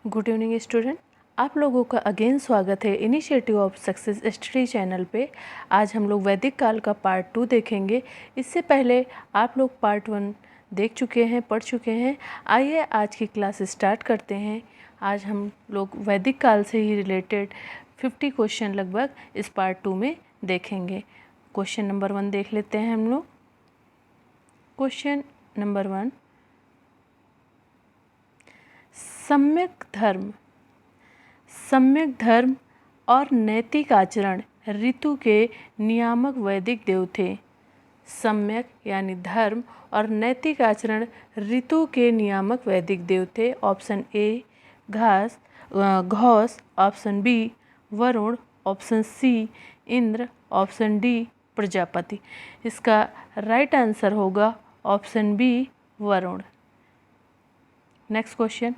Good evening student, आप लोगों का अगेन स्वागत है initiative of success study channel पे। आज हम लोग वैदिक काल का पार्ट 2 देखेंगे। इससे पहले आप लोग पार्ट 1 देख चुके हैं, पढ़ चुके हैं। आइए आज की क्लास स्टार्ट करते हैं। आज हम लोग वैदिक काल से ही रिलेटेड 50 क्वेश्चन लगभग इस पार्ट 2 में देखेंगे। क्वेश्चन नंबर 1 देख लेते हैं हम लोग। क्वेश्चन नंबर 1, सम्यक धर्म और नैतिक आचरण ऋतु के नियामक वैदिक देव थे। सम्यक यानी धर्म और नैतिक आचरण ऋतु के नियामक वैदिक देव थे। Option A Ghosh, option B Varun, option C Indra, option D Prajapati. इसका राइट आंसर होगा option B Varun. Next question,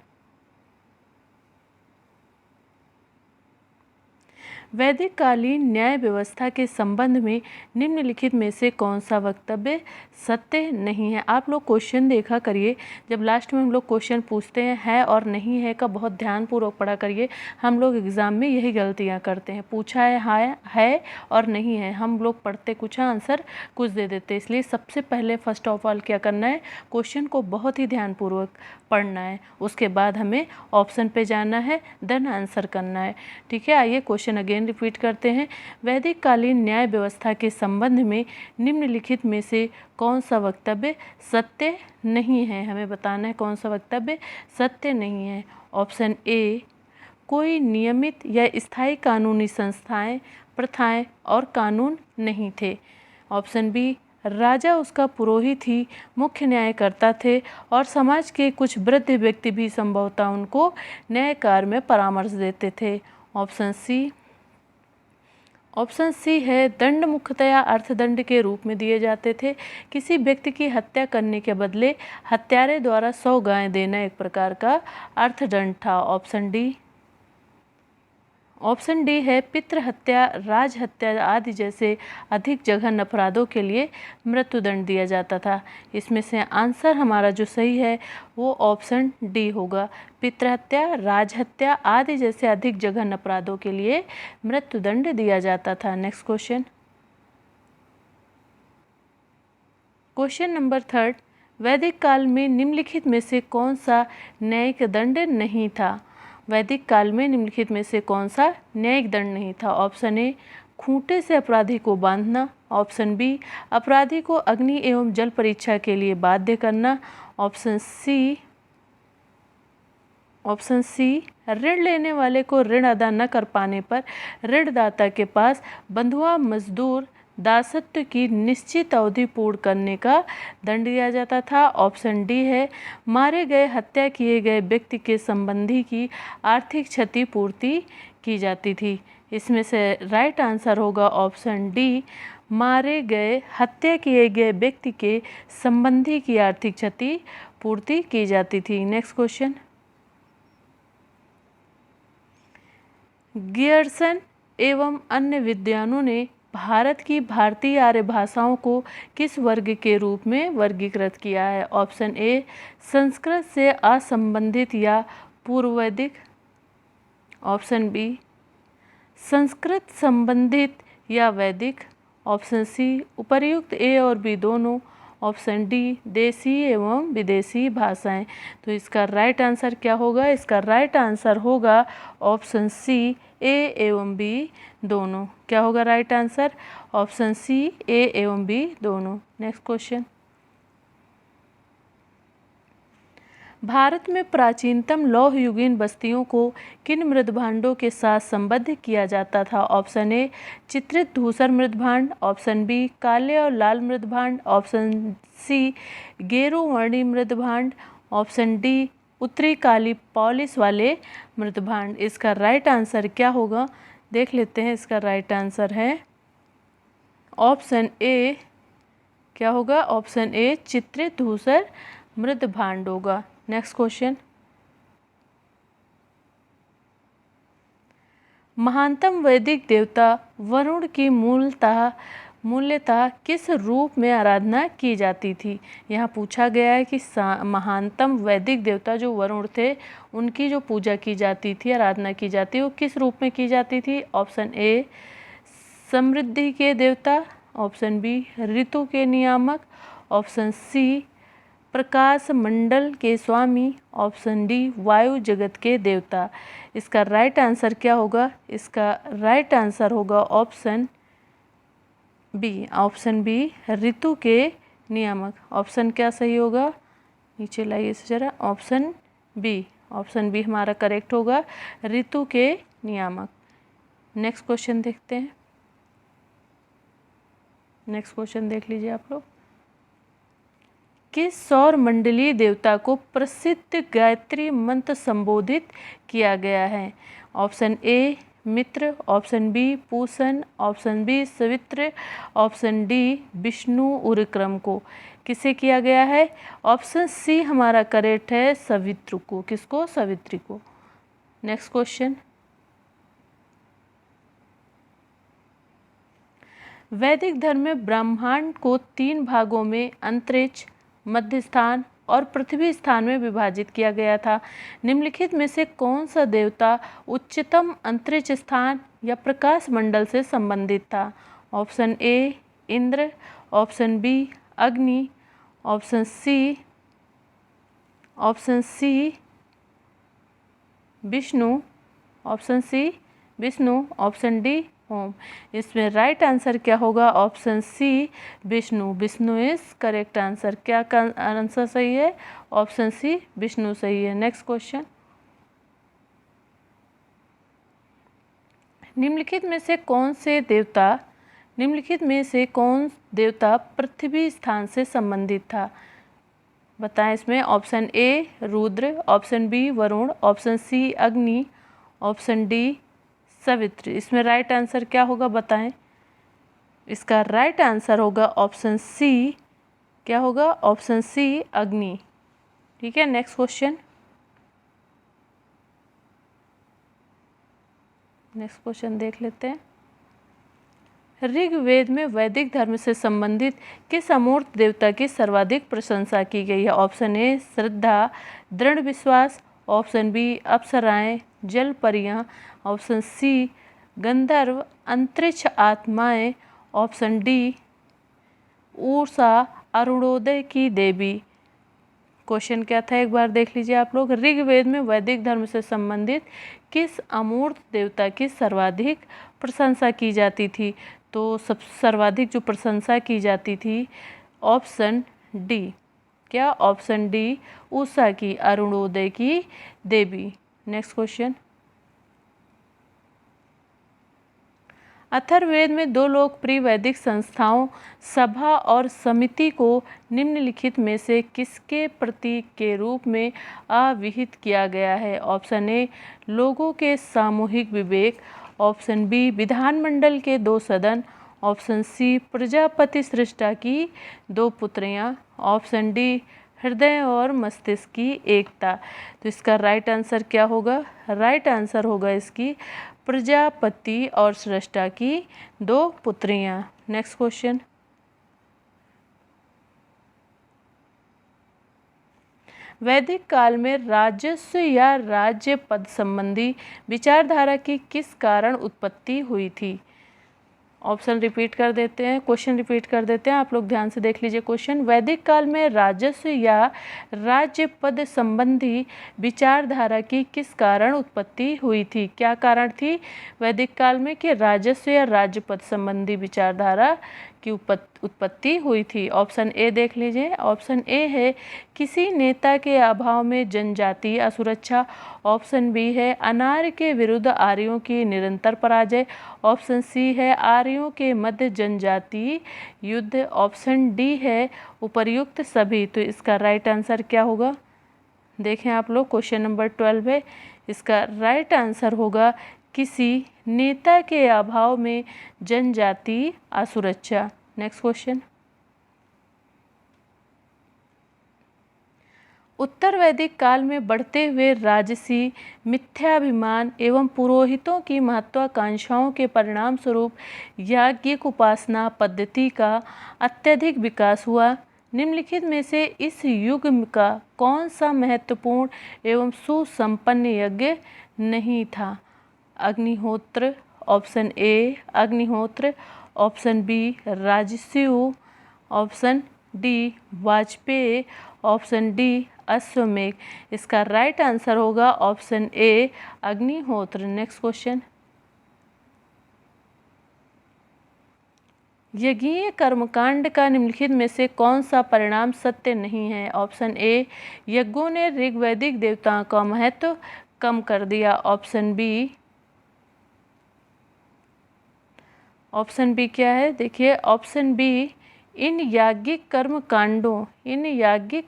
वैदिक कालीन न्याय व्यवस्था के संबंध में निम्नलिखित में से कौन सा वक्तव्य सत्य नहीं है। आप लोग क्वेश्चन देखा करिए, जब लास्ट में हम लोग क्वेश्चन पूछते हैं है और नहीं है का बहुत ध्यानपूर्वक पढ़ा करिए। हम लोग एग्ज़ाम में यही गलतियां करते हैं, पूछा है और नहीं है, हम लोग पढ़ते कुछ आंसर कुछ दे देते। इसलिए सबसे पहले फर्स्ट ऑफ ऑल क्या करना है, क्वेश्चन को बहुत ही ध्यानपूर्वक पढ़ना है, उसके बाद हमें ऑप्शन पे जाना है, देन आंसर करना है। ठीक है, आइए क्वेश्चन अगेन रिपीट करते हैं। वैदिक कालीन न्याय व्यवस्था के संबंध में निम्नलिखित में से कौन सा वक्तव्य सत्य नहीं है। हमें बताना है कौन सा वक्तव्य सत्य नहीं है। ऑप्शन ए, कोई नियमित या स्थायी कानूनी संस्थाएं, प्रथाएं और कानून नहीं थे। ऑप्शन बी, राजा उसका पुरोहित ही मुख्य न्यायकर्ता थे और समाज के कुछ वृद्ध व्यक्ति भी संभवतः उनको न्याय कार्य में परामर्श देते थे। ऑप्शन सी है, दंड मुख्यतया अर्थदंड के रूप में दिए जाते थे। किसी व्यक्ति की हत्या करने के बदले हत्यारे द्वारा 100 गायें देना एक प्रकार का अर्थदंड था। ऑप्शन डी है, पितृ हत्या, राज हत्या आदि जैसे अधिक जघन्य अपराधों के लिए मृत्युदंड दिया जाता था। इसमें से आंसर हमारा जो सही है वो ऑप्शन डी होगा। पितृ हत्या, राज हत्या आदि जैसे अधिक जघन्य अपराधों के लिए मृत्युदंड दिया जाता था। नेक्स्ट क्वेश्चन नंबर 3, वैदिक काल में निम्नलिखित में से कौन सा न्यायिक दंड नहीं था। वैदिक काल में निम्नलिखित में से कौन सा न्यायिक दंड नहीं था। ऑप्शन ए, खूंटे से अपराधी को बांधना। ऑप्शन बी, अपराधी को अग्नि एवं जल परीक्षा के लिए बाध्य करना। ऑप्शन सी, ऋण लेने वाले को ऋण अदा न कर पाने पर ऋणदाता के पास बंधुआ मजदूर दासत्व की निश्चित अवधि पूर्ण करने का दंड दिया जाता था। ऑप्शन डी है, मारे गए हत्या किए गए व्यक्ति के संबंधी की आर्थिक क्षति पूर्ति की जाती थी। इसमें से राइट आंसर होगा ऑप्शन डी, मारे गए हत्या किए गए व्यक्ति के संबंधी की आर्थिक क्षति पूर्ति की जाती थी। नेक्स्ट क्वेश्चन, गियर्सन एवं अन्य विद्वानों ने भारत की भारतीय आर्य भाषाओं को किस वर्ग के रूप में वर्गीकृत किया है। ऑप्शन ए, संस्कृत से असंबंधित या पूर्व वैदिक। ऑप्शन बी, संस्कृत संबंधित या वैदिक। ऑप्शन सी, उपर्युक्त ए और बी दोनों। ऑप्शन डी, देसी एवं विदेशी भाषाएं। तो इसका राइट आंसर क्या होगा, इसका राइट आंसर होगा ऑप्शन सी, ए एवं बी दोनों। क्या होगा राइट आंसर, ऑप्शन सी, ए एवं बी दोनों। नेक्स्ट क्वेश्चन, भारत में प्राचीनतम लौह युगीन बस्तियों को किन मृदभांडों के साथ संबद्ध किया जाता था। ऑप्शन ए, चित्रित धूसर मृदभांड। ऑप्शन बी, काले और लाल मृदभांड। ऑप्शन सी, गेरुवर्णी मृदभांड। ऑप्शन डी, उत्तरी काली पॉलिश वाले मृदभांड। इसका राइट आंसर क्या होगा, देख लेते हैं। इसका राइट आंसर है ऑप्शन ए, क्या होगा, ऑप्शन ए, चित्रित धूसर मृदभांड होगा। नेक्स्ट क्वेश्चन, महानतम वैदिक देवता वरुण की मूलतः मूल्यतः किस रूप में आराधना की जाती थी। यहाँ पूछा गया है कि महानतम वैदिक देवता जो वरुण थे उनकी जो पूजा की जाती थी, आराधना की जाती है, वो किस रूप में की जाती थी। ऑप्शन ए समृद्धि के देवता, ऑप्शन बी ऋतु के नियामक, ऑप्शन सी प्रकाश मंडल के स्वामी, ऑप्शन डी वायु जगत के देवता। इसका राइट आंसर क्या होगा। इसका राइट आंसर होगा ऑप्शन बी, ऑप्शन बी ऋतु के नियामक। ऑप्शन क्या सही होगा, नीचे लाइए इसे जरा। ऑप्शन बी हमारा करेक्ट होगा, ऋतु के नियामक। नेक्स्ट क्वेश्चन देखते हैं। नेक्स्ट क्वेश्चन देख लीजिए आप लोग। किस सौर मंडलीय देवता को प्रसिद्ध गायत्री मंत्र संबोधित किया गया है। Option A Mitra, option B Pushan, option B Savitr, option D Vishnu Urukram को। किसे किया गया है। ऑप्शन सी हमारा करेक्ट है, सवित्र को। किसको, सवित्री को। Next question. वैदिक धर्म में ब्रह्मांड को 3 भागों में अंतरिक्ष, मध्य स्थान और पृथ्वी स्थान में विभाजित किया गया था। निम्नलिखित में से कौन सा देवता उच्चतम अंतरिक्ष स्थान या प्रकाश मंडल से संबंधित था। Option A Indra, option B Agni, option C Vishnu, option D Om. इसमें राइट आंसर क्या होगा। Option C Vishnu. Vishnu is correct answer. क्या आंसर सही है। ऑप्शन सी विष्णु सही है। Next question. निम्नलिखित में से कौन देवता पृथ्वी स्थान से संबंधित था। बताएं इसमें। Option A Rudra, option B Varun, option C Agni, option D सवित्र। इसमें राइट आंसर क्या होगा बताएं। इसका राइट आंसर होगा ऑप्शन सी। क्या होगा। ऑप्शन सी अग्नि। ठीक है। Next question. नेक्स्ट क्वेश्चन देख लेते हैं। ऋग्वेद में वैदिक धर्म से संबंधित किस अमूर्त देवता की सर्वाधिक प्रशंसा की गई है। ऑप्शन ए श्रद्धा, दृढ़ विश्वास, ऑप्शन बी अप्सराएं, जल परियां, ऑप्शन सी गंधर्व, अंतरिक्ष आत्माएं, ऑप्शन डी उषा, अरुणोदय की देवी। क्वेश्चन क्या था एक बार देख लीजिए आप लोग। ऋग्वेद में वैदिक धर्म से संबंधित किस अमूर्त देवता की सर्वाधिक प्रशंसा की जाती थी। तो सब सर्वाधिक जो प्रशंसा की जाती थी, ऑप्शन डी। क्या। ऑप्शन डी उषा की, अरुणोदय की देवी। Next question. अथर्ववेद में 2 लोकप्रिय वैदिक संस्थाओं सभा और समिति को निम्नलिखित में से किसके प्रतीक के रूप में आविहित किया गया है। ऑप्शन ए लोगों के सामूहिक विवेक, ऑप्शन बी विधानमंडल के 2 सदन, ऑप्शन सी प्रजापति सृष्टा की 2 पुत्रियां, ऑप्शन डी हृदय और मस्तिष्क की एकता। तो इसका राइट आंसर क्या होगा। राइट आंसर होगा इसकी प्रजापति और सृष्टा की 2 पुत्रियां। Next question. वैदिक काल में राजस्व या राज्य पद संबंधी विचारधारा की किस कारण उत्पत्ति हुई थी। ऑप्शन रिपीट कर देते हैं, क्वेश्चन रिपीट कर देते हैं, आप लोग ध्यान से देख लीजिए क्वेश्चन। वैदिक काल में राजस्व या राज्य पद संबंधी विचारधारा की किस कारण उत्पत्ति हुई थी। क्या कारण थी वैदिक काल में कि राजस्व या राज्य पद संबंधी विचारधारा की उत्पत्ति हुई थी। ऑप्शन ए देख लीजिए। ऑप्शन ए है किसी नेता के अभाव में जनजातीय असुरक्षा, ऑप्शन बी है अनार्य के विरुद्ध आर्यों की निरंतर पराजय, ऑप्शन सी है आर्यों के मध्य जनजातीय युद्ध, ऑप्शन डी है उपर्युक्त सभी। तो इसका राइट आंसर क्या होगा। देखें आप लोग क्वेश्चन नंबर 12 है। इसका राइट आंसर होगा किसी नेता के अभाव में जनजातीय असुरक्षा। Next question. उत्तर वैदिक काल में बढ़ते हुए राजसी मिथ्याभिमान एवं पुरोहितों की महत्वाकांक्षाओं के परिणाम स्वरूप याज्ञिक उपासना पद्धति का अत्यधिक विकास हुआ। निम्नलिखित में से इस युग का कौन सा महत्वपूर्ण एवं सुसंपन्न यज्ञ नहीं था? अग्निहोत्र, ऑप्शन ए अग्निहोत्र, ऑप्शन बी राजस्यु, ऑप्शन डी वाजपेयी, ऑप्शन डी अश्वमेघ। इसका राइट आंसर होगा ऑप्शन ए अग्निहोत्र। नेक्स्ट क्वेश्चन, यज्ञीय कर्मकांड का निम्नलिखित में से कौन सा परिणाम सत्य नहीं है? ऑप्शन ए यज्ञों ने ऋग्वैदिक देवताओं का महत्व कम कर दिया, ऑप्शन बी क्या है? देखिए ऑप्शन बी इन याज्ञिक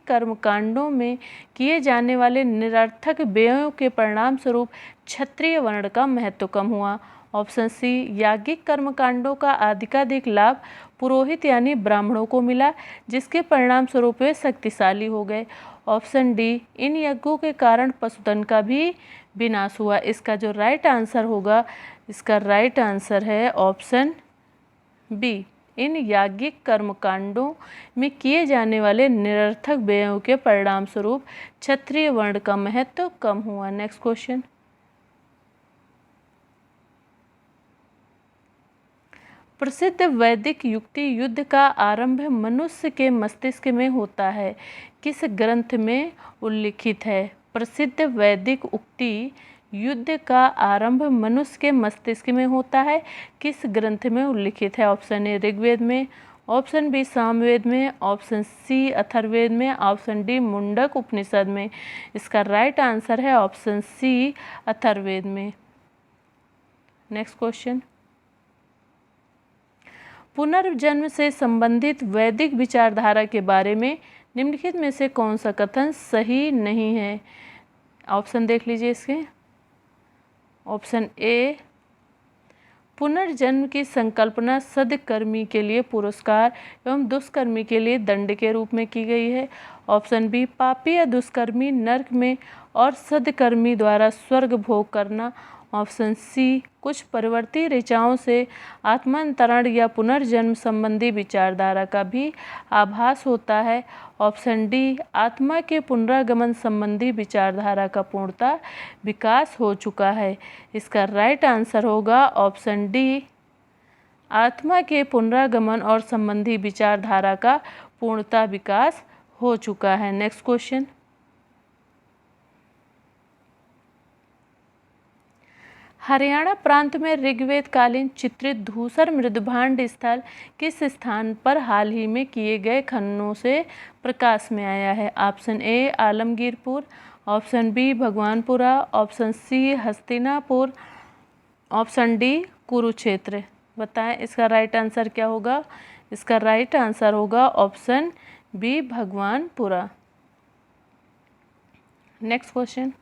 कर्मकांडों में किए जाने वाले निरर्थक व्ययों के परिणाम स्वरूप क्षत्रिय वर्ण का महत्व कम हुआ। ऑप्शन सी याज्ञिक कर्मकांडों का अधिकाधिक लाभ पुरोहित यानी ब्राह्मणों को मिला, जिसके परिणाम स्वरूप वे शक्तिशाली हो गए। ऑप्शन डी इन यज्ञों के कारण पशुधन का भी विनाश हुआ। इसका जो राइट आंसर होगा, इसका राइट आंसर है ऑप्शन बी इन याज्ञिक कर्मकांडों में किए जाने वाले निरर्थक व्ययों के परिणाम स्वरूप क्षत्रिय वर्ण का महत्व कम हुआ। नेक्स्ट क्वेश्चन, प्रसिद्ध वैदिक युक्ति युद्ध का आरंभ मनुष्य के मस्तिष्क में होता है, किस ग्रंथ में उल्लिखित है? प्रसिद्ध वैदिक उक्ति युद्ध का आरंभ मनुष्य के मस्तिष्क में होता है, किस ग्रंथ में उल्लिखित है? ऑप्शन ए ऋग्वेद में, ऑप्शन बी सामवेद में, ऑप्शन सी अथर्ववेद में, ऑप्शन डी मुंडक उपनिषद में। इसका राइट आंसर है ऑप्शन सी अथर्ववेद में। नेक्स्ट क्वेश्चन, पुनर्जन्म से संबंधित वैदिक विचारधारा के बारे में निम्नलिखित में से कौन सा कथन सही नहीं है? ऑप्शन देख लीजिए इसके। ऑप्शन ए पुनर्जन्म की संकल्पना सद्कर्मी के लिए पुरस्कार एवं दुष्कर्मी के लिए दंड के रूप में की गई है। ऑप्शन बी पापी या दुष्कर्मी नरक में और सद्कर्मी द्वारा स्वर्ग भोग करना। ऑप्शन सी कुछ परिवर्ती ऋचाओं से आत्मांतरण या पुनर्जन्म संबंधी विचारधारा का भी आभास होता है। ऑप्शन डी आत्मा के पुनरागमन संबंधी विचारधारा का पूर्णतः विकास हो चुका है। इसका राइट आंसर होगा ऑप्शन डी आत्मा के पुनरागमन और संबंधी विचारधारा का पूर्णतः विकास हो चुका है। नेक्स्ट क्वेश्चन, हरियाणा प्रांत में ऋग्वेद कालीन चित्रित धूसर मृदभांड स्थल किस स्थान पर हाल ही में किए गए खननों से प्रकाश में आया है? Option A Alamgirpur, option B Bhagwanpura, option C Hastinapur, option D Kurukshetra. बताएं इसका राइट आंसर क्या होगा? इसका राइट आंसर होगा option B Bhagwanpura. Next question,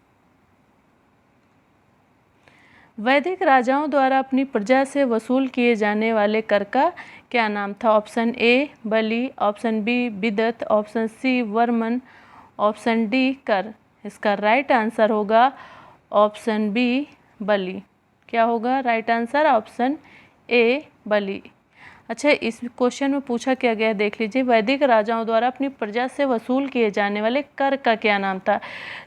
वैदिक राजाओं द्वारा अपनी प्रजा से वसूल किए जाने वाले कर का क्या नाम था? ऑप्शन ए बलि, ऑप्शन बी बिदत, ऑप्शन सी वर्मन, ऑप्शन डी कर। इसका राइट आंसर होगा ऑप्शन बी बलि। क्या होगा राइट आंसर? ऑप्शन ए बलि। अच्छा, इस क्वेश्चन में पूछा क्या गया देख लीजिए, वैदिक राजाओं द्वारा अपनी प्रजा से वसूल किए जाने वाले कर का क्या नाम था?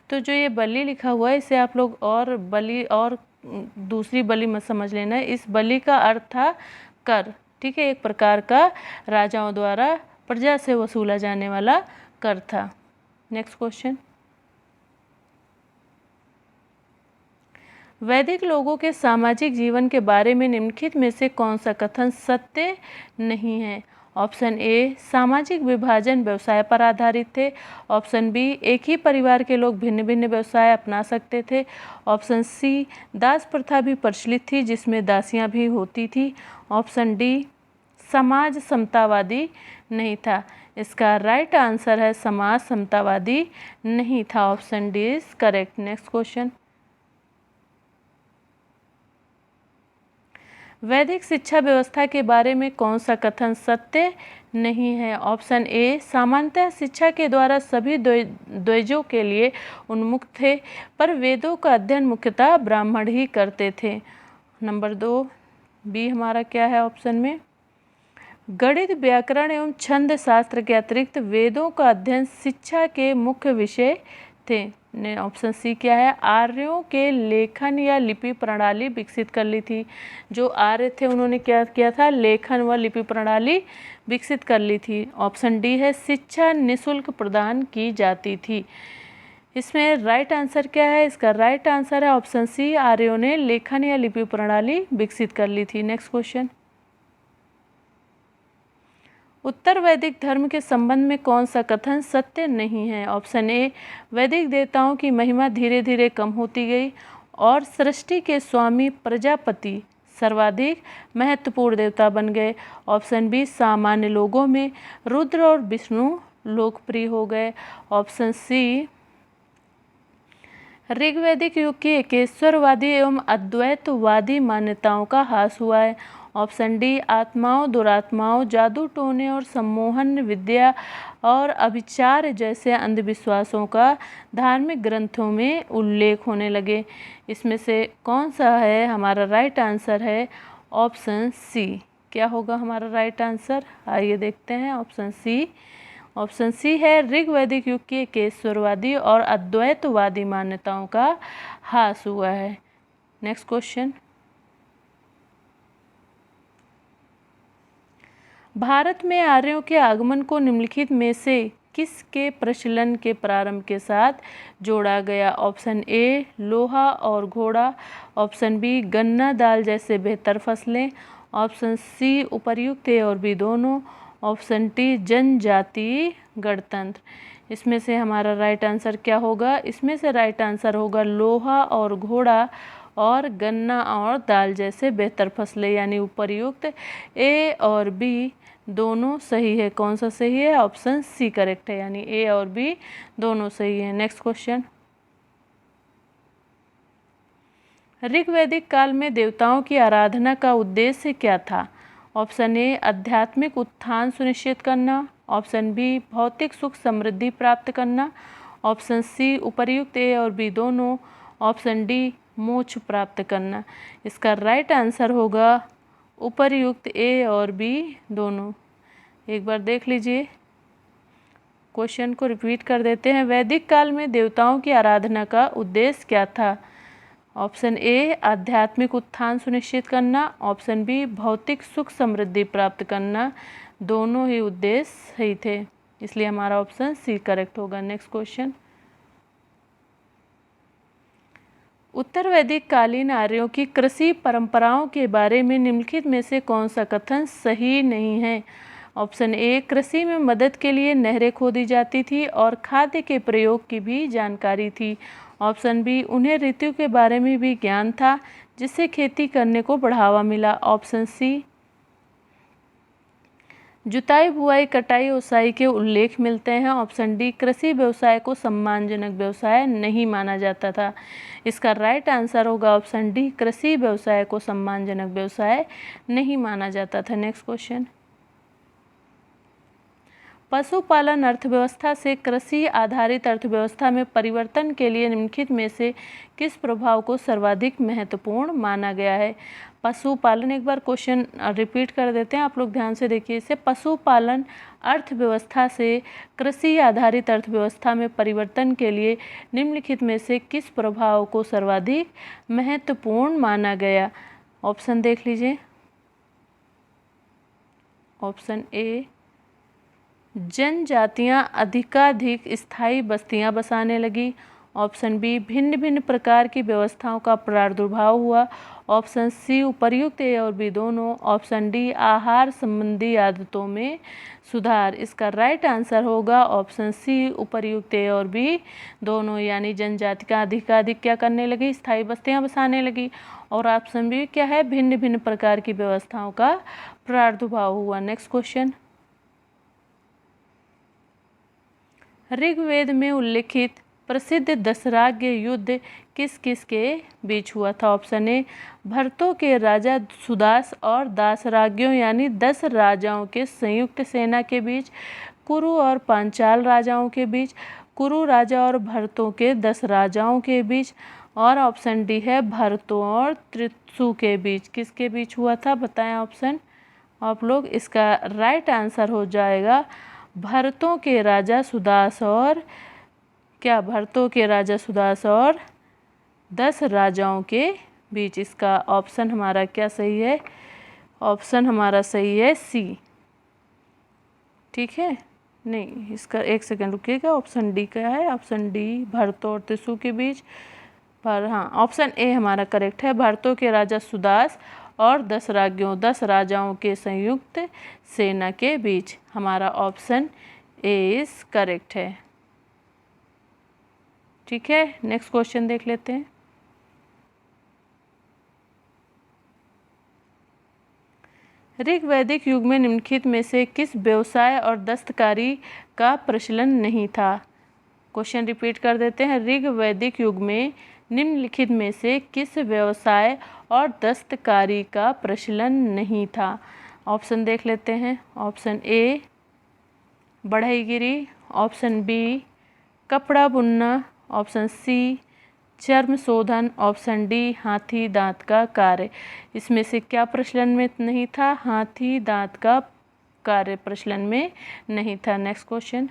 तो जो ये बलि लिखा हुआ है इसे आप लोग और बलि और दूसरी बलि मत समझ लेना। इस बलि का अर्थ था कर, ठीक है, एक प्रकार का राजाओं द्वारा प्रजा से वसूला जाने वाला कर था। नेक्स्ट क्वेश्चन, वैदिक लोगों के सामाजिक जीवन के बारे में निम्नलिखित में से कौन सा कथन सत्य नहीं है? ऑप्शन ए सामाजिक विभाजन व्यवसाय पर आधारित थे, ऑप्शन बी एक ही परिवार के लोग भिन्न भिन्न व्यवसाय अपना सकते थे, ऑप्शन सी दास प्रथा भी प्रचलित थी जिसमें दासियां भी होती थी, ऑप्शन डी समाज समतावादी नहीं था। इसका राइट आंसर है समाज समतावादी नहीं था। Option D is correct. Next question, वैदिक शिक्षा व्यवस्था के बारे में कौन सा कथन सत्य नहीं है? ऑप्शन ए, सामान्यतः शिक्षा के द्वारा सभी द्विजों के लिए उन्मुक्त थे, पर वेदों का अध्ययन मुख्यतः ब्राह्मण ही करते थे। नंबर 2, बी हमारा क्या है ऑप्शन में? गणित, व्याकरण एवं छंद शास्त्र के अतिरिक्त वेदों का अध्ययन शिक्षा के मुख्य विषय थे। ऑप्शन सी क्या है? आर्यों के लेखन या लिपि प्रणाली विकसित कर ली थी। जो आर्य थे उन्होंने क्या किया था? लेखन व लिपि प्रणाली विकसित कर ली थी। ऑप्शन डी है, शिक्षा निःशुल्क प्रदान की जाती थी। इसमें राइट आंसर क्या है? इसका राइट आंसर है ऑप्शन सी, आर्यों ने लेखन या लिपि प्रणाली विकसित कर ली थी। नेक्स्ट क्वेश्चन, उत्तर वैदिक धर्म के संबंध में कौन सा कथन सत्य नहीं है? ऑप्शन ए, वैदिक देवताओं की महिमा धीरे धीरे कम होती गई और सृष्टि के स्वामी प्रजापति सर्वाधिक महत्वपूर्ण देवता बन गए। ऑप्शन बी, सामान्य लोगों में रुद्र और विष्णु लोकप्रिय हो गए। ऑप्शन सी, ऋग्वैदिक युग की एकेश्वरवादी एवं अद्वैतवादी मान्यताओं का ह्रास हुआ है। ऑप्शन डी, आत्माओं, दुरात्माओं, जादू टोने और सम्मोहन विद्या और अभिचार जैसे अंधविश्वासों का धार्मिक ग्रंथों में उल्लेख होने लगे। इसमें से कौन सा है हमारा राइट आंसर? है ऑप्शन सी। क्या होगा हमारा राइट आंसर? आइए देखते हैं। ऑप्शन सी, ऑप्शन सी है, ऋग्वैदिक युग की एकेश्वरवादी और अद्वैतवादी मान्यताओं का ह्रास हुआ है। नेक्स्ट क्वेश्चन, भारत में आर्यों के आगमन को निम्नलिखित में से किसके प्रचलन के प्रारंभ के साथ जोड़ा गया? ऑप्शन ए, लोहा और घोड़ा। ऑप्शन बी, गन्ना दाल जैसे बेहतर फसलें। ऑप्शन सी, उपर्युक्त ए और बी दोनों। ऑप्शन डी, जनजातीय गणतंत्र। इसमें से हमारा राइट आंसर क्या होगा? इसमें से राइट आंसर होगा लोहा और घोड़ा और गन्ना और दाल जैसे बेहतर फसलें, यानी उपर्युक्त ए और बी दोनों सही है। कौन सा सही है? ऑप्शन सी करेक्ट है, यानी ए और बी दोनों सही है। नेक्स्ट क्वेश्चन, ऋग्वैदिक काल में देवताओं की आराधना का उद्देश्य क्या था? ऑप्शन ए, आध्यात्मिक उत्थान सुनिश्चित करना। ऑप्शन बी, भौतिक सुख समृद्धि प्राप्त करना। ऑप्शन सी, उपर्युक्त ए और बी दोनों। ऑप्शन डी, मोक्ष प्राप्त करना। इसका राइट आंसर होगा उपर्युक्त ए और बी दोनों। एक बार देख लीजिए, क्वेश्चन को रिपीट कर देते हैं। वैदिक काल में देवताओं की आराधना का उद्देश्य क्या था? ऑप्शन ए, आध्यात्मिक उत्थान सुनिश्चित करना। ऑप्शन बी, भौतिक सुख समृद्धि प्राप्त करना। दोनों ही उद्देश्य सही थे, इसलिए हमारा ऑप्शन सी करेक्ट होगा। नेक्स्ट क्वेश्चन, उत्तर वैदिक कालीन आर्यों की कृषि परंपराओं के बारे में निम्नलिखित में से कौन सा कथन सही नहीं है? ऑप्शन ए, कृषि में मदद के लिए नहरें खोदी जाती थी और खाद्य के प्रयोग की भी जानकारी थी। ऑप्शन बी, उन्हें ऋतु के बारे में भी ज्ञान था जिससे खेती करने को बढ़ावा मिला। ऑप्शन सी, जुताई, बुआई, कटाई, ओसाई के उल्लेख मिलते हैं। ऑप्शन डी, कृषि व्यवसाय को सम्मानजनक व्यवसाय नहीं माना जाता था। इसका राइट आंसर होगा ऑप्शन डी, कृषि व्यवसाय को सम्मानजनक व्यवसाय नहीं माना जाता था। नेक्स्ट क्वेश्चन, पशुपालन अर्थव्यवस्था से कृषि आधारित अर्थव्यवस्था में परिवर्तन के लिए निम्नलिखित में से किस प्रभाव को सर्वाधिक महत्वपूर्ण माना गया है? पशुपालन, एक बार क्वेश्चन रिपीट कर देते हैं, आप लोग ध्यान से देखिए इसे। पशुपालन अर्थव्यवस्था से कृषि आधारित अर्थव्यवस्था में परिवर्तन के लिए निम्नलिखित में से किस प्रभाव को सर्वाधिक महत्वपूर्ण माना गया? ऑप्शन देख लीजिए। ऑप्शन ए, जनजातियां अधिकाधिक स्थायी बस्तियां बसाने लगी। ऑप्शन बी, भिन्न भिन्न प्रकार की व्यवस्थाओं का प्रादुर्भाव हुआ। ऑप्शन सी, उपर्युक्त ए और बी दोनों। ऑप्शन डी, आहार संबंधी आदतों में सुधार। इसका राइट आंसर होगा ऑप्शन सी, उपर्युक्त ए और बी दोनों, यानी जनजातियां अधिकाधिक क्या करने लगी? स्थायी बस्तियां बसाने लगी। और ऑप्शन बी क्या है? भिन्न भिन्न प्रकार की व्यवस्थाओं का प्रादुर्भाव हुआ। नेक्स्ट क्वेश्चन, ऋग्वेद में उल्लिखित प्रसिद्ध दशराग्य युद्ध किस किस के बीच हुआ था? ऑप्शन ए भरतों के राजा सुदास और दासराज्यों यानी 10 राजाओं के संयुक्त सेना के बीच, कुरु और पांचाल राजाओं के बीच, कुरु राजा और भरतों के 10 राजाओं के बीच, और ऑप्शन डी है भरतों और त्रित्सु के बीच। किसके बीच हुआ था बताएं ऑप्शन आप लोग। इसका राइट आंसर हो जाएगा भरतों के राजा सुदास और क्या, भरतों के राजा सुदास और 10 राजाओं के बीच। इसका ऑप्शन हमारा क्या सही है? ऑप्शन हमारा सही है सी। ठीक है, नहीं इसका एक सेकंड रुकिएगा, ऑप्शन डी क्या है? ऑप्शन डी भरतों और त्रिशु के बीच। पर हाँ, ऑप्शन ए हमारा करेक्ट है, भरतों के राजा सुदास और 10 राजाओं के संयुक्त सेना के बीच। हमारा ऑप्शन ए इज करेक्ट है। ठीक है, नेक्स्ट क्वेश्चन देख लेते हैं। ऋग वैदिक युग में निम्नलिखित में से किस व्यवसाय और दस्तकारी का प्रचलन नहीं था? क्वेश्चन रिपीट कर देते हैं। ऋग वैदिक युग में निम्नलिखित में से किस व्यवसाय और दस्तकारी का प्रचलन नहीं था? ऑप्शन देख लेते हैं। ऑप्शन ए बढ़ईगिरी, ऑप्शन बी कपड़ा बुनना, ऑप्शन सी चर्म शोधन, ऑप्शन डी हाथी दांत का कार्य। इसमें से क्या प्रचलन में नहीं था? हाथी दांत का कार्य प्रचलन में नहीं था। Next question.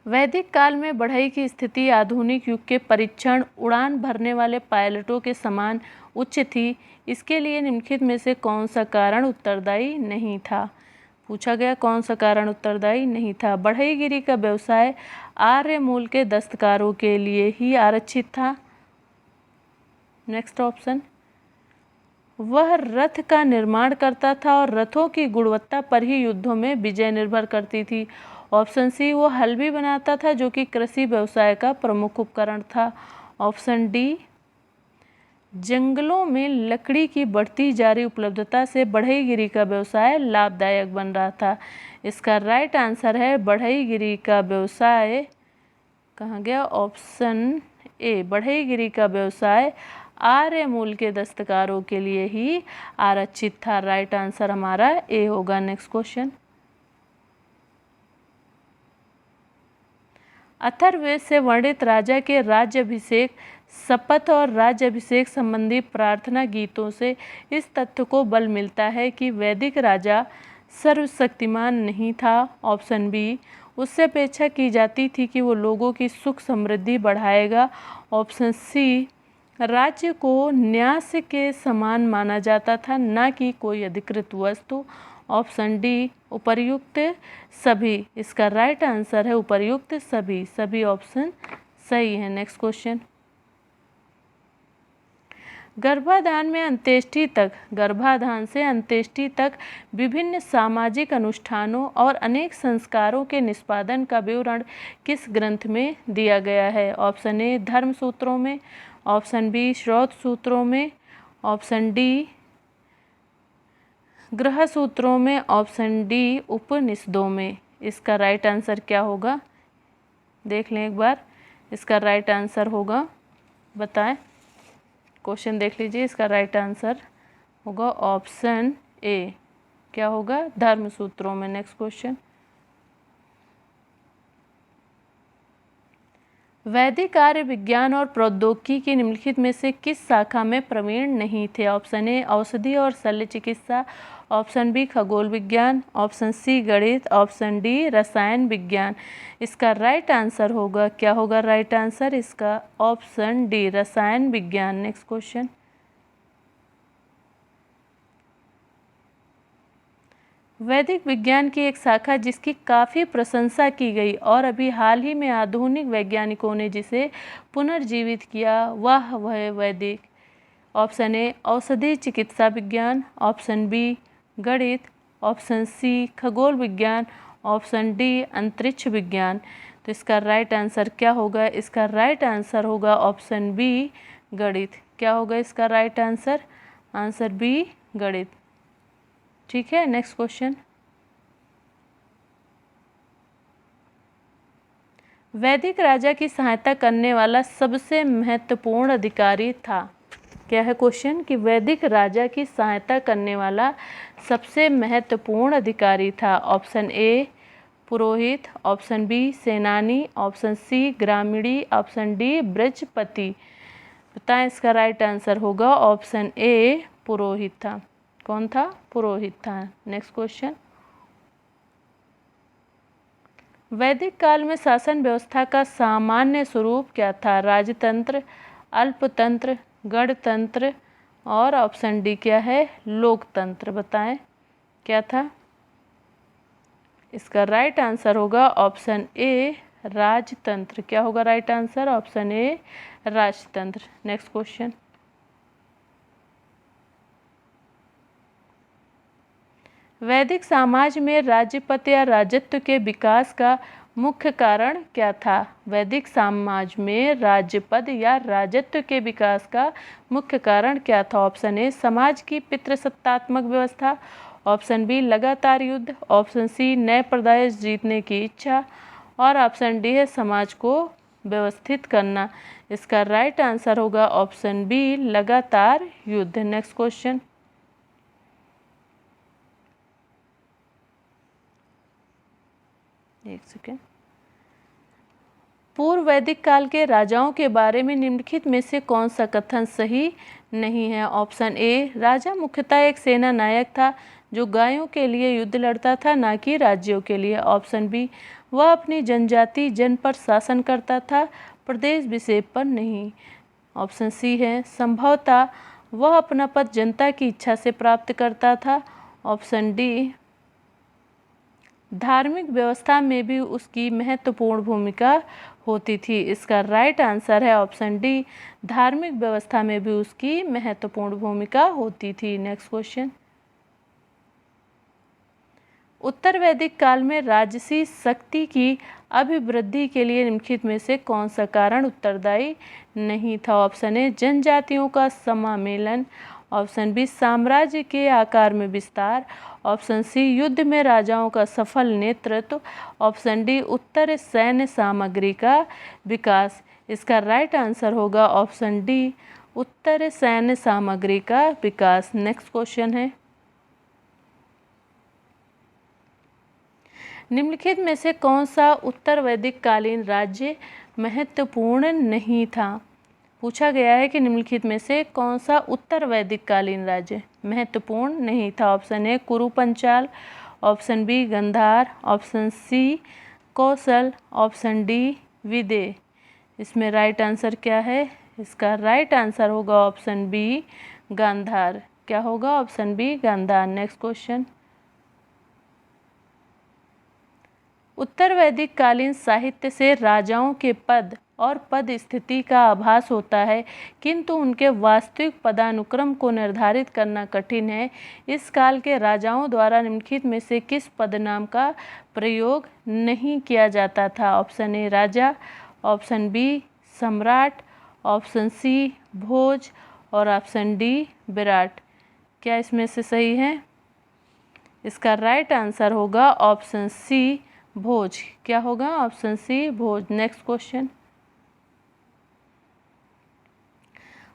वैदिक काल में बढ़ई की स्थिति आधुनिक युग के परीक्षण उड़ान भरने वाले पायलटों के समान उच्च थी। इसके लिए निम्नलिखित में से कौन सा कारण उत्तरदायी नहीं था? पूछा गया कौन सा कारण उत्तरदायी नहीं था। बढ़ईगिरी का व्यवसाय आर्य मूल के दस्तकारों के लिए ही आरक्षित था। Next option. वह रथ का निर्माण करता था और रथों की गुणवत्ता पर ही युद्धों में विजय निर्भर करती थी। ऑप्शन सी वो हल भी बनाता था जो कि कृषि व्यवसाय का प्रमुख उपकरण था। ऑप्शन डी जंगलों में लकड़ी की बढ़ती जा रही उपलब्धता से बढ़ईगिरी का व्यवसाय लाभदायक बन रहा था। इसका राइट आंसर है बढ़ईगिरी का व्यवसाय कहाँ गया? ऑप्शन ए बढ़ईगिरी का व्यवसाय आर्य मूल के दस्तकारों के लिए ही आरक्षित था। राइट आंसर हमारा ए होगा। Next question. अथर्ववेद से वर्णित राजा के राज्याभिषेक, शपथ और राज्याभिषेक संबंधी प्रार्थना गीतों से इस तथ्य को बल मिलता है कि वैदिक राजा सर्वशक्तिमान नहीं था। ऑप्शन बी उससे अपेक्षा की जाती थी कि वो लोगों की सुख समृद्धि बढ़ाएगा। ऑप्शन सी राज्य को न्यास के समान माना जाता था, ना कि कोई अधिकृत वस्तु। ऑप्शन डी उपर्युक्त सभी। इसका राइट आंसर है उपर्युक्त सभी। सभी ऑप्शन सही है। Next question. गर्भाधान से अंत्येष्टि तक विभिन्न सामाजिक अनुष्ठानों और अनेक संस्कारों के निष्पादन का विवरण किस ग्रंथ में दिया गया है? ऑप्शन ए धर्म सूत्रों में, ऑप्शन बी श्रौत सूत्रों में, ऑप्शन डी गृह सूत्रों में, ऑप्शन डी उपनिषदों में। इसका राइट आंसर क्या होगा? देख लें एक बार। इसका राइट आंसर होगा, बताएं। क्वेश्चन देख लीजिए। इसका राइट आंसर होगा ऑप्शन ए। क्या होगा? धर्म सूत्रों में। Next question. वैदिक आर्य विज्ञान और प्रौद्योगिकी की निम्नलिखित में से किस शाखा में प्रवीण नहीं थे? ऑप्शन ए औषधि और शल्य चिकित्सा, ऑप्शन बी खगोल विज्ञान, ऑप्शन सी गणित, ऑप्शन डी रसायन विज्ञान। इसका राइट आंसर होगा, क्या होगा राइट आंसर? इसका ऑप्शन डी रसायन विज्ञान। Next question. वैदिक विज्ञान की एक शाखा जिसकी काफ़ी प्रशंसा की गई और अभी हाल ही में आधुनिक वैज्ञानिकों ने जिसे पुनर्जीवित किया वह वैदिक। ऑप्शन ए औषधि चिकित्सा विज्ञान, ऑप्शन बी गणित, ऑप्शन सी खगोल विज्ञान, ऑप्शन डी अंतरिक्ष विज्ञान। तो इसका राइट आंसर क्या होगा? इसका राइट आंसर होगा ऑप्शन बी गणित। क्या होगा इसका राइट आंसर? आंसर बी गणित। ठीक है, नेक्स्ट क्वेश्चन। वैदिक राजा की सहायता करने वाला सबसे महत्वपूर्ण अधिकारी था। क्या है क्वेश्चन कि वैदिक राजा की सहायता करने वाला सबसे महत्वपूर्ण अधिकारी था। ऑप्शन ए पुरोहित, ऑप्शन बी सेनानी, ऑप्शन सी ग्रामीणी, ऑप्शन डी ब्रजपति। बताएं इसका राइट आंसर होगा ऑप्शन ए पुरोहित था। कौन था? पुरोहित था। नेक्स्ट क्वेश्चन, वैदिक काल में शासन व्यवस्था का सामान्य स्वरूप क्या था? राजतंत्र, अल्पतंत्र, गणतंत्र और ऑप्शन डी क्या है? लोकतंत्र। बताएं क्या था? इसका राइट आंसर होगा ऑप्शन ए राजतंत्र। क्या होगा राइट आंसर? ऑप्शन ए राजतंत्र। नेक्स्ट क्वेश्चन, वैदिक समाज में राज्यपद या राजत्व के विकास का मुख्य कारण क्या था? वैदिक समाज में राज्यपद या राजत्व के विकास का मुख्य कारण क्या था? ऑप्शन ए समाज की पितृसत्तात्मक व्यवस्था, ऑप्शन बी लगातार युद्ध, ऑप्शन सी नए प्रदेश जीतने की इच्छा और ऑप्शन डी है समाज को व्यवस्थित करना। इसका राइट आंसर होगा ऑप्शन बी लगातार युद्ध। नेक्स्ट क्वेश्चन, एक सेकेंड, पूर्व वैदिक काल के राजाओं के बारे में निम्नलिखित में से कौन सा कथन सही नहीं है? ऑप्शन ए राजा मुख्यतः एक सेना नायक था जो गायों के लिए युद्ध लड़ता था, ना कि राज्यों के लिए। ऑप्शन बी वह अपनी जनजाति जन पर शासन करता था, प्रदेश विशेष पर नहीं। ऑप्शन सी है संभवतः वह अपना पद जनता की इच्छा से प्राप्त करता था। ऑप्शन डी धार्मिक व्यवस्था में भी उसकी महत्वपूर्ण भूमिका होती थी। इसका राइट आंसर है ऑप्शन डी धार्मिक व्यवस्था में भी उसकी महत्वपूर्ण भूमिका होती थी। नेक्स्ट क्वेश्चन, उत्तर वैदिक काल में राजसी शक्ति की अभिवृद्धि के लिए निम्नलिखित में से कौन सा कारण उत्तरदायी नहीं था? ऑप्शन ए जनजातियों का समामेलन, ऑप्शन बी साम्राज्य के आकार में विस्तार, ऑप्शन सी युद्ध में राजाओं का सफल नेतृत्व, ऑप्शन डी उत्तर सैन्य सामग्री का विकास। इसका राइट आंसर होगा ऑप्शन डी उत्तर सैन्य सामग्री का विकास। नेक्स्ट क्वेश्चन है, निम्नलिखित में से कौन सा उत्तर वैदिक कालीन राज्य महत्वपूर्ण नहीं था? पूछा गया है कि निम्नलिखित में से कौन सा उत्तर वैदिक कालीन राज्य महत्वपूर्ण नहीं था। Option A Kuru Panchal, option B Gandhara, option C Kaushal, option D Videha. इसमें राइट आंसर क्या है? इसका राइट आंसर होगा ऑप्शन बी गांधार। क्या होगा? Option B Gandhara. Next question, उत्तर वैदिक कालीन साहित्य से राजाओं के पद और पद स्थिति का आभास होता है, किंतु उनके वास्तविक पदानुक्रम को निर्धारित करना कठिन है। इस काल के राजाओं द्वारा निम्नलिखित में से किस पदनाम का प्रयोग नहीं किया जाता था? Option A raja, option B samrat, option C bhoj और ऑप्शन डी विराट। क्या इसमें से सही है? इसका राइट आंसर होगा ऑप्शन सी भोज। क्या होगा? ऑप्शन सी भोज। नेक्स्ट क्वेश्चन,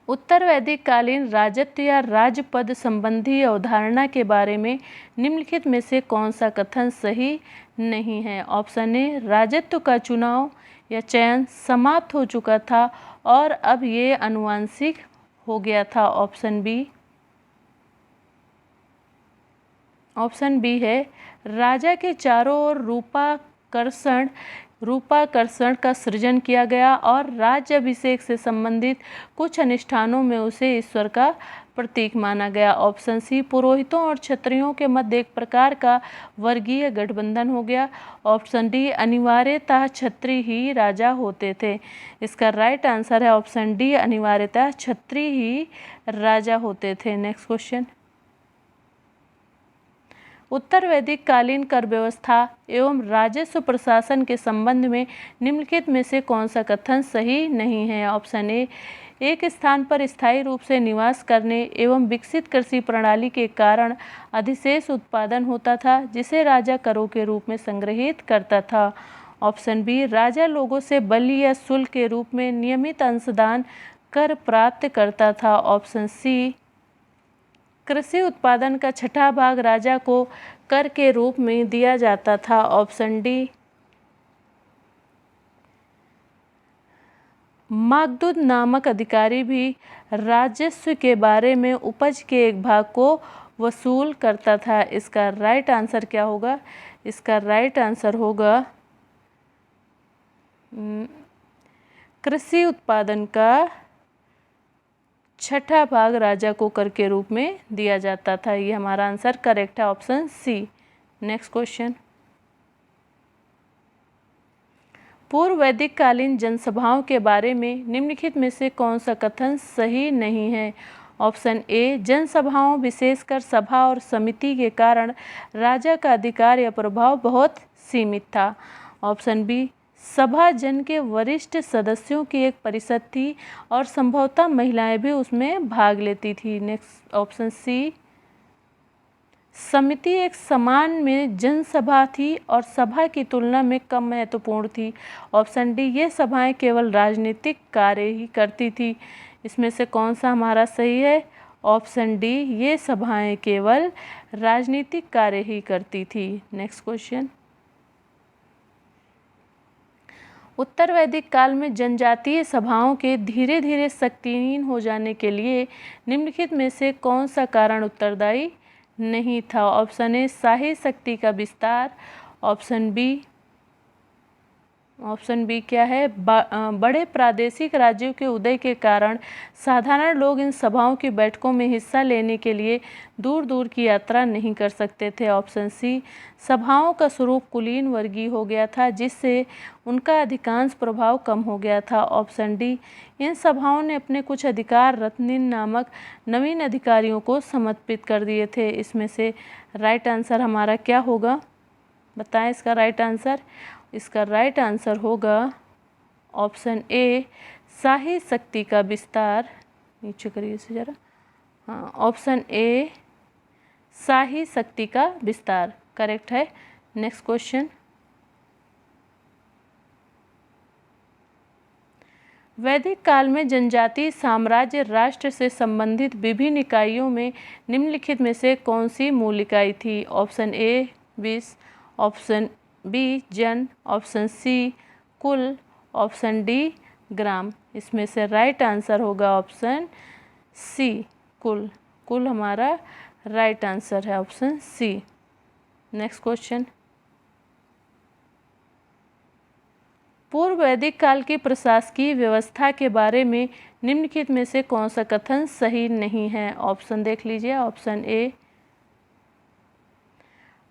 उत्तर वैदिक कालीन राजत्व या राजपद संबंधी अवधारणा के बारे में निम्नलिखित में से कौन सा कथन सही नहीं है? ऑप्शन ए राजत्व का चुनाव या चयन समाप्त हो चुका था और अब ये आनुवंशिक हो गया था। ऑप्शन बी है राजा के चारों ओर रूपाकर्षण का सृजन किया गया और राज्य अभिषेक से संबंधित कुछ अनुष्ठानों में उसे ईश्वर का प्रतीक माना गया। ऑप्शन सी पुरोहितों और क्षत्रियों के मध्य एक प्रकार का वर्गीय गठबंधन हो गया। ऑप्शन डी अनिवार्यतः क्षत्रिय ही राजा होते थे। इसका राइट आंसर है ऑप्शन डी अनिवार्यतः क्षत्रिय ही राजा होते थे। नेक्स्ट क्वेश्चन, उत्तर वैदिक कालीन कर व्यवस्था एवं राजस्व प्रशासन के संबंध में निम्नलिखित में से कौन सा कथन सही नहीं है? ऑप्शन ए एक स्थान पर स्थायी रूप से निवास करने एवं विकसित कृषि प्रणाली के कारण अधिशेष उत्पादन होता था, जिसे राजा करों के रूप में संग्रहित करता था। ऑप्शन बी, राजा लोगों से बलि या शुल्क के रूप में नियमित अंशदान कर प्राप्त करता था। ऑप्शन सी, कृषि उत्पादन का छठा भाग राजा को कर के रूप में दिया जाता था। ऑप्शन डी, मागदूद नामक अधिकारी भी राजस्व के बारे में उपज के एक भाग को वसूल करता था। इसका राइट आंसर क्या होगा? इसका राइट आंसर होगा कृषि उत्पादन का छठा भाग राजा को कर के रूप में दिया जाता था। ये हमारा आंसर करेक्ट है, ऑप्शन सी। नेक्स्ट क्वेश्चन, पूर्व वैदिक कालीन जनसभाओं के बारे में निम्नलिखित में से कौन सा कथन सही नहीं है? ऑप्शन ए, जनसभाओं विशेषकर सभा और समिति के कारण राजा का अधिकार या प्रभाव बहुत सीमित था। ऑप्शन बी, सभा जन के वरिष्ठ सदस्यों की एक परिषद थी और संभवतः महिलाएं भी उसमें भाग लेती थी। नेक्स्ट ऑप्शन सी, समिति एक समान में जनसभा थी और सभा की तुलना में कम महत्वपूर्ण थी। ऑप्शन डी, ये सभाएं केवल राजनीतिक कार्य ही करती थी। इसमें से कौन सा हमारा सही है? ऑप्शन डी, ये सभाएं केवल राजनीतिक कार्य ही करती थी। नेक्स्ट क्वेश्चन, उत्तर वैदिक काल में जनजातीय सभाओं के धीरे धीरे शक्तिहीन हो जाने के लिए निम्नलिखित में से कौन सा कारण उत्तरदायी नहीं था? ऑप्शन ए, शाही शक्ति का विस्तार। ऑप्शन बी क्या है? बड़े प्रादेशिक राज्यों के उदय के कारण साधारण लोग इन सभाओं की बैठकों में हिस्सा लेने के लिए दूर दूर की यात्रा नहीं कर सकते थे। ऑप्शन सी, सभाओं का स्वरूप कुलीन वर्गीय हो गया था जिससे उनका अधिकांश प्रभाव कम हो गया था। ऑप्शन डी, इन सभाओं ने अपने कुछ अधिकार रत्निन नामक नवीन अधिकारियों को समर्पित कर दिए थे। इसमें से राइट आंसर हमारा क्या होगा? बताएं इसका राइट आंसर। इसका राइट आंसर होगा ऑप्शन ए, शाही शक्ति का विस्तार। नीचे करिए इसे जरा। हाँ, ऑप्शन ए, शाही शक्ति का विस्तार करेक्ट है। नेक्स्ट क्वेश्चन, वैदिक काल में जनजातीय साम्राज्य राष्ट्र से संबंधित विभिन्न इकाइयों में निम्नलिखित में से कौन सी मूल इकाई थी? ऑप्शन ए, विष। ऑप्शन बी, जन। ऑप्शन सी, कुल। ऑप्शन डी, ग्राम। इसमें से राइट आंसर होगा ऑप्शन सी, कुल। कुल हमारा राइट आंसर है, ऑप्शन सी। नेक्स्ट क्वेश्चन, पूर्व वैदिक काल की प्रशासकीय व्यवस्था के बारे में निम्नलिखित में से कौन सा कथन सही नहीं है? ऑप्शन देख लीजिए। ऑप्शन ए,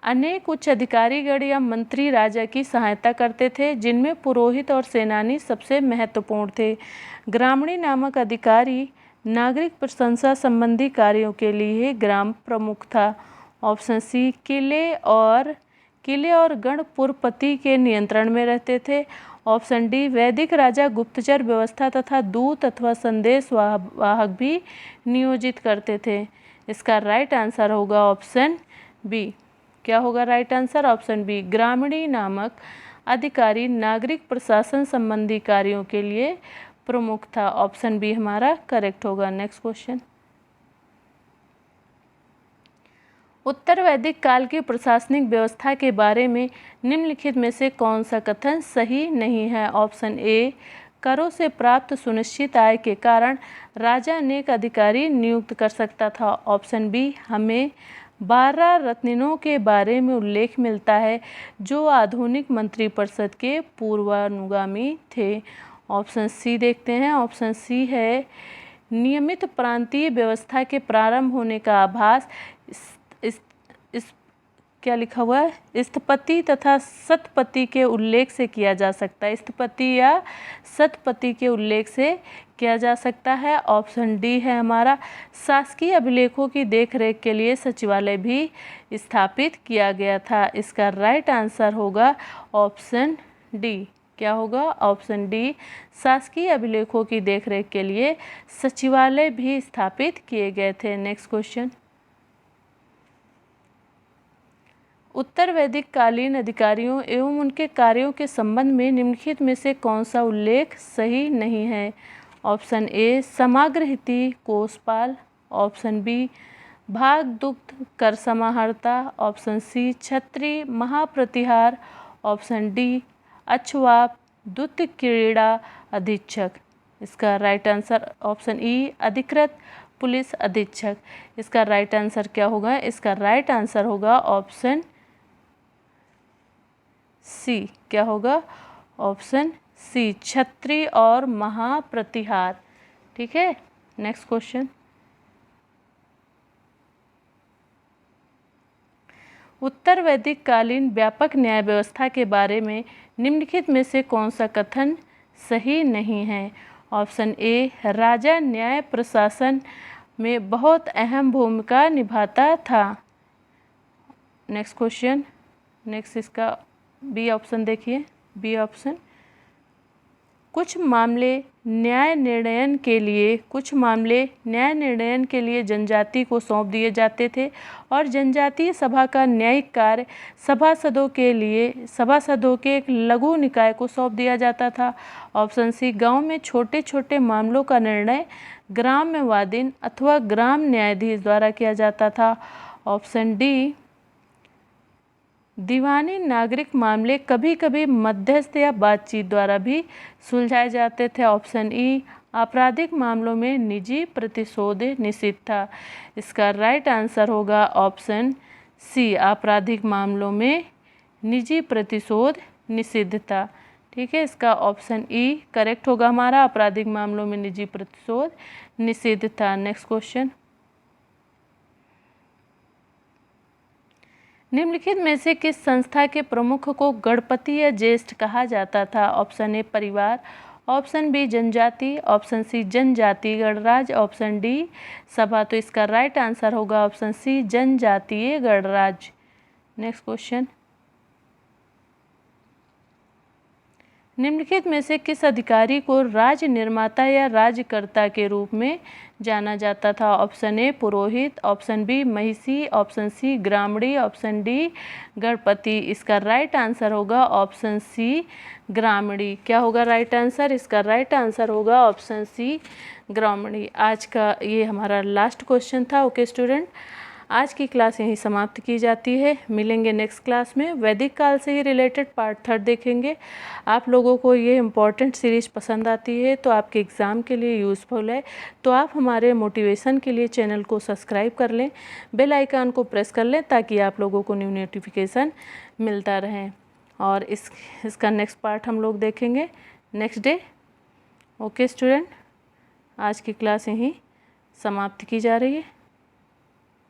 अनेक उच्च अधिकारीगण या मंत्री राजा की सहायता करते थे जिनमें पुरोहित और सेनानी सबसे महत्वपूर्ण थे। ग्रामणी नामक अधिकारी नागरिक प्रशंसा संबंधी कार्यों के लिए ग्राम प्रमुख था। ऑप्शन सी, किले और गणपुरपति के नियंत्रण में रहते थे। ऑप्शन डी, वैदिक राजा गुप्तचर व्यवस्था तथा दूत अथवा संदेश वाहक भी नियोजित करते थे। इसका राइट आंसर होगा ऑप्शन बी। क्या होगा right answer? Option B, Gramin नामक अधिकारी नागरिक प्रशासन संबंधी कार्यों के लिए प्रमुख था। ऑप्शन बी हमारा करेक्ट होगा। नेक्स्ट क्वेश्चन, उत्तर वैदिक काल की प्रशासनिक व्यवस्था के बारे में निम्नलिखित में से कौन सा कथन सही नहीं है? ऑप्शन ए, करों से प्राप्त सुनिश्चित आय के कारण राजा अनेक अधिकारी नियुक्त कर सकता था। ऑप्शन बी, हमें 12 रत्निनों के बारे में उल्लेख मिलता है जो आधुनिक मंत्रिपरिषद के पूर्वानुगामी थे। ऑप्शन सी देखते हैं। ऑप्शन सी है, नियमित प्रांतीय व्यवस्था के प्रारंभ होने का आभास क्या लिखा हुआ है? स्थपति तथा सतपति के उल्लेख से किया जा सकता है। स्थपति या सतपति के उल्लेख से किया जा सकता है। ऑप्शन डी है हमारा, शासकीय अभिलेखों की देखरेख के लिए सचिवालय भी स्थापित किया गया था। इसका राइट आंसर होगा ऑप्शन डी। क्या होगा? ऑप्शन डी, शासकीय अभिलेखों की देखरेख के लिए सचिवालय भी स्थापित किए गए थे। नेक्स्ट क्वेश्चन, उत्तर वैदिक कालीन अधिकारियों एवं उनके कार्यों के संबंध में निम्नलिखित में से कौन सा उल्लेख सही नहीं है? ऑप्शन ए समाग्रहिती कोषपाल, ऑप्शन बी भागदुग्ध कर समाहर्ता, ऑप्शन सी छत्री महाप्रतिहार, ऑप्शन डी अक्षवाप द्वितीय क्रीड़ा अधीक्षक। इसका राइट आंसर ऑप्शन ई अधिकृत पुलिस अधीक्षक। इसका राइट आंसर क्या होगा? इसका राइट आंसर होगा ऑप्शन सी। क्या होगा? ऑप्शन सी छत्री और महाप्रतिहार। ठीक है, नेक्स्ट क्वेश्चन। उत्तर वैदिक कालीन व्यापक न्याय व्यवस्था के बारे में निम्नलिखित में से कौन सा कथन सही नहीं है? ऑप्शन ए राजा न्याय प्रशासन में बहुत अहम भूमिका निभाता था। नेक्स्ट क्वेश्चन, नेक्स्ट इसका बी ऑप्शन देखिए। बी ऑप्शन कुछ मामले न्याय निर्णयन के लिए जनजाति को सौंप दिए जाते थे और जनजातीय सभा का न्यायिक कार्य सभासदों के एक लघु निकाय को सौंप दिया जाता था। ऑप्शन सी गांव में छोटे छोटे मामलों का निर्णय ग्राम्यवादीन अथवा ग्राम न्यायाधीश द्वारा किया जाता था। ऑप्शन डी दीवानी नागरिक मामले कभी कभी मध्यस्थ या बातचीत द्वारा भी सुलझाए जाते थे। ऑप्शन ई आपराधिक मामलों में निजी प्रतिशोध निषिद्ध था। इसका राइट आंसर होगा ऑप्शन सी आपराधिक मामलों में निजी प्रतिशोध निषिद्ध था। ठीक है, इसका ऑप्शन ई करेक्ट होगा हमारा, आपराधिक मामलों में निजी प्रतिशोध निषिद्ध था। Next question. निम्नलिखित में से किस संस्था के प्रमुख को गणपति या ज्येष्ठ कहा जाता था? ऑप्शन ए परिवार, ऑप्शन बी जनजाति, ऑप्शन सी जनजातीय गणराज्य, ऑप्शन डी सभा। तो इसका राइट आंसर होगा ऑप्शन सी जनजातीय गणराज्य। Next question. निम्नलिखित में से किस अधिकारी को राज्य निर्माता या राज्यकर्ता के रूप में जाना जाता था? ऑप्शन ए पुरोहित, ऑप्शन बी महिषी, ऑप्शन सी ग्रामणी, ऑप्शन डी गणपति। इसका राइट आंसर होगा ऑप्शन सी ग्रामणी। क्या होगा राइट आंसर? इसका राइट आंसर होगा ऑप्शन सी ग्रामणी। आज का ये हमारा लास्ट क्वेश्चन था। ओके स्टूडेंट, आज की क्लास यहीं समाप्त की जाती है। मिलेंगे नेक्स्ट क्लास में। वैदिक काल से ही रिलेटेड पार्ट 3 देखेंगे। आप लोगों को ये इम्पॉर्टेंट सीरीज़ पसंद आती है तो आपके एग्ज़ाम के लिए यूज़फुल है, तो आप हमारे मोटिवेशन के लिए चैनल को सब्सक्राइब कर लें, बेल आइकन को प्रेस कर लें ताकि आप लोगों को न्यू नोटिफिकेशन मिलता रहे। और इसका नेक्स्ट पार्ट हम लोग देखेंगे नेक्स्ट डे। ओके स्टूडेंट, आज की क्लास यहीं समाप्त की जा रही है।